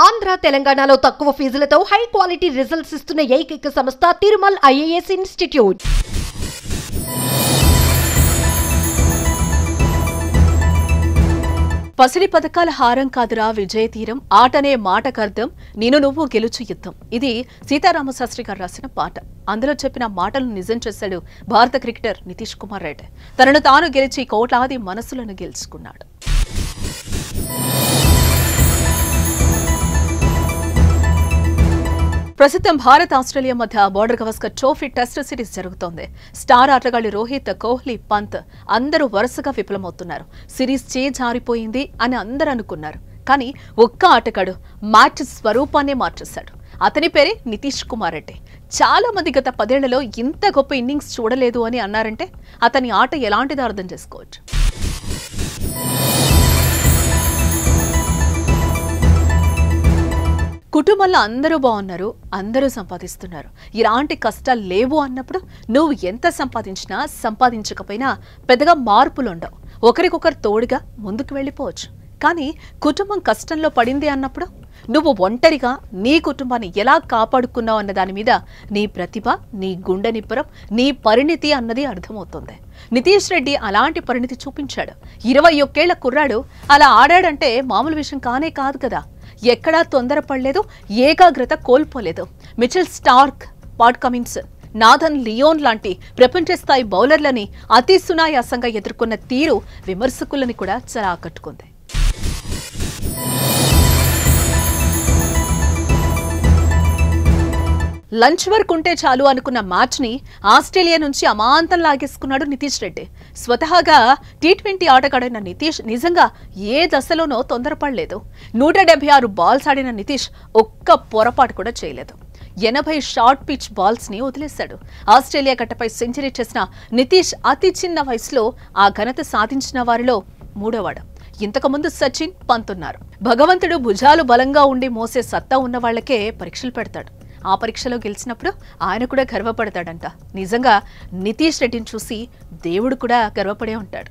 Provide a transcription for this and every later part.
ఆంధ్ర తెలంగాణలో తక్కువ ఫీజులతో high quality results ఇస్తున్న ఏకైక సంస్థ తిరుమల్ ఐఏఎస్ ఇన్స్టిట్యూట్. పసిడి పథకాల హారం కాదురా విజయ తీరం, ఆటనే మాటకర్థం, నేను నువ్వు గెలుచు యుద్ధం. ఇది సీతారామశాస్త్రి గారు రాసిన పాట. అందులో చెప్పిన మాటలను నిజం చేశాడు భారత క్రికెటర్ నితీష్ కుమార్ రెడ్డి. తనను తాను గెలిచి కోట్లాది మనసులను గెలుచుకున్నాడు. ప్రస్తుతం భారత్ ఆస్ట్రేలియా మధ్య border Gavaskar trophy test series జరుగుతోంది. స్టార్ ఆటగాళ్లు రోహిత్, కోహ్లీ, పంత్ అందరూ వరుసగా విఫలమవుతున్నారు. సిరీస్ జారిపోయింది అని అందరూ అనుకున్నారు. కానీ ఒక్క ఆటగాడు మ్యాచ్ స్వరూపాన్నే మార్చేశాడు. అతని పేరే నితీష్ కుమార్ రెడ్డి. చాలా మంది గత 10 ఏళ్లలో ఇంత గొప్ప ఇన్నింగ్స్ చూడలేదు అని అన్నారంటే అతని ఆట ఎలాంటిదో అర్థం చేసుకోవచ్చు. కుటుంబంలో అందరూ బాగున్నారు, అందరూ సంపాదిస్తున్నారు, ఇలాంటి కష్టాలు లేవు అన్నప్పుడు నువ్వు ఎంత సంపాదించినా సంపాదించకపోయినా పెద్దగా మార్పులు ఉండవు. ఒకరికొకరు తోడుగా ముందుకు వెళ్ళిపోవచ్చు. కానీ కుటుంబం కష్టంలో పడింది అన్నప్పుడు నువ్వు ఒంటరిగా నీ కుటుంబాన్ని ఎలా కాపాడుకున్నావు అన్న దాని మీద నీ ప్రతిభ, నీ గుండె నిబ్బరం, నీ పరిణితి అన్నది అర్థమవుతుంది. నితీష్ రెడ్డి అలాంటి పరిణితి చూపించాడు. 21 ఏళ్ల కుర్రాడు అలా ఆడాడంటే మామూలు విషయం కానే కాదు కదా. ఎక్కడా తొందరపడలేదు, ఏకాగ్రత కోల్పోలేదు. Mitchell Starc, Pat Cummins, Nathan Lyon లాంటి ప్రపంచ స్థాయి బౌలర్లని అతి సునాయాసంగా ఎదుర్కొన్న తీరు విమర్శకులని కూడా చాలా ఆకట్టుకుంది. లంచ్ వరకు ఉంటే చాలు అనుకున్న మ్యాచ్ ని ఆస్ట్రేలియా నుంచి అమాంతం లాగేసుకున్నాడు నితీష్ రెడ్డి. స్వతహాగా T20 ఆటగాడైన నితీష్ నిజంగా ఏ దశలోనో తొందరపడలేదు. 176 బాల్స్ ఆడిన నితీష్ ఒక్క పొరపాటు కూడా చేయలేదు. 80 షార్ట్ పిచ్ బాల్స్ ని వదిలేశాడు. ఆస్ట్రేలియా గడ్డపై సెంచరీ చేసిన నితీష్ అతి చిన్న వయసులో ఆ ఘనత సాధించిన వారిలో మూడోవాడు. ఇంతకుముందు సచిన్, పంత్ ఉన్నారు. భగవంతుడు భుజాలు బలంగా ఉండి మోసే సత్తా ఉన్న వాళ్లకే పరీక్షలు పెడతాడు. ఆ పరీక్షలో గెలిచినప్పుడు ఆయన కూడా గర్వపడతాడంట. నిజంగా నితీష్ రెడ్డిని చూసి దేవుడు కూడా గర్వపడే ఉంటాడు.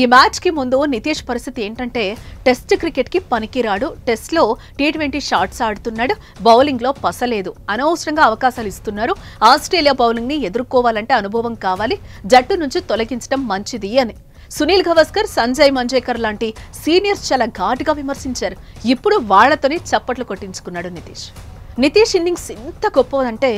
ఈ మ్యాచ్ కి ముందు నితీష్ పరిస్థితి ఏంటంటే టెస్ట్ క్రికెట్ కి పనికిరాడు, టెస్ట్ లో T20 షాట్స్ ఆడుతున్నాడు, బౌలింగ్ లో పసలేదు, అనవసరంగా అవకాశాలు ఇస్తున్నారు, ఆస్ట్రేలియా బౌలింగ్ ని ఎదుర్కోవాలంటే అనుభవం కావాలి, జట్టు నుంచి తొలగించడం మంచిది అని సునీల్ గవాస్కర్, సంజయ్ మంజేకర్ లాంటి సీనియర్స్ చాలా ఘాటుగా విమర్శించారు. ఇప్పుడు వాళ్లతోనే చప్పట్లు కొట్టించుకున్నాడు నితీష్. నితీష్ ఇన్నింగ్స్ ఎంత గొప్పదంటే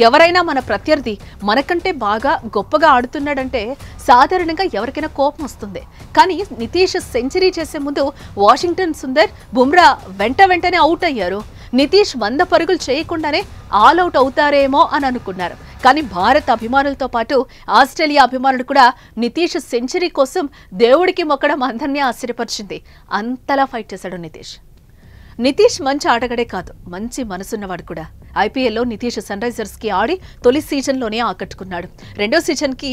ఎవరైనా మన ప్రత్యర్థి మనకంటే బాగా గొప్పగా ఆడుతున్నాడంటే సాధారణంగా ఎవరికైనా కోపం వస్తుంది. కానీ నితీష్ సెంచరీ చేసే ముందు వాషింగ్టన్ సుందర్, బుమ్రా వెంటనే అవుట్ అయ్యారు. నితీష్ 100 పరుగులు చేయకుండానే ఆల్అవుట్ అవుతారేమో అని అనుకున్నారు. కానీ భారత్ అభిమానులతో పాటు ఆస్ట్రేలియా అభిమానులు కూడా నితీష్ సెంచరీ కోసం దేవుడికి మొక్కడం అందరినీ ఆశ్చర్యపరిచింది. అంతలా ఫైట్ చేశాడు నితీష్. నితీష్ మంచి ఆటగాడే కాదు, మంచి మనసున్నవాడు కూడా. ఐపీఎల్లో నితీష్ సన్ రైజర్స్ కి ఆడి తొలి సీజన్లోనే ఆకట్టుకున్నాడు. రెండో సీజన్ కి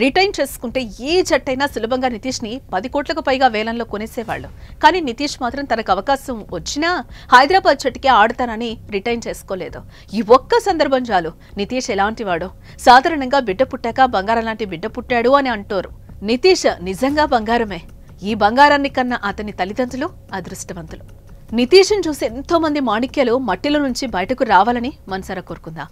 రిటైన్ చేసుకుంటే ఏ జట్టైనా సులభంగా నితీష్ ని 10 కోట్లకు పైగా వేలంలో కొనేసేవాళ్ళు. కానీ నితీష్ మాత్రం తనకు అవకాశం వచ్చినా హైదరాబాద్ జట్టుకే ఆడతానని రిటైన్ చేసుకోలేదు. ఈ ఒక్క సందర్భం చాలు. నితీష్ ఎలాంటి వాడు, సాధారణంగా బిడ్డ పుట్టాక బంగారం లాంటి బిడ్డ పుట్టాడు అని అంటారు. నితీష్ నిజంగా బంగారమే. ఈ బంగారాన్ని కన్నా అతని తల్లిదండ్రులు అదృష్టవంతులు. నితీష్ని చూసి ఎంతో మంది మాణిక్యాలు మట్టిలో నుంచి బయటకు రావాలని మనసారా కోరుకుందాం.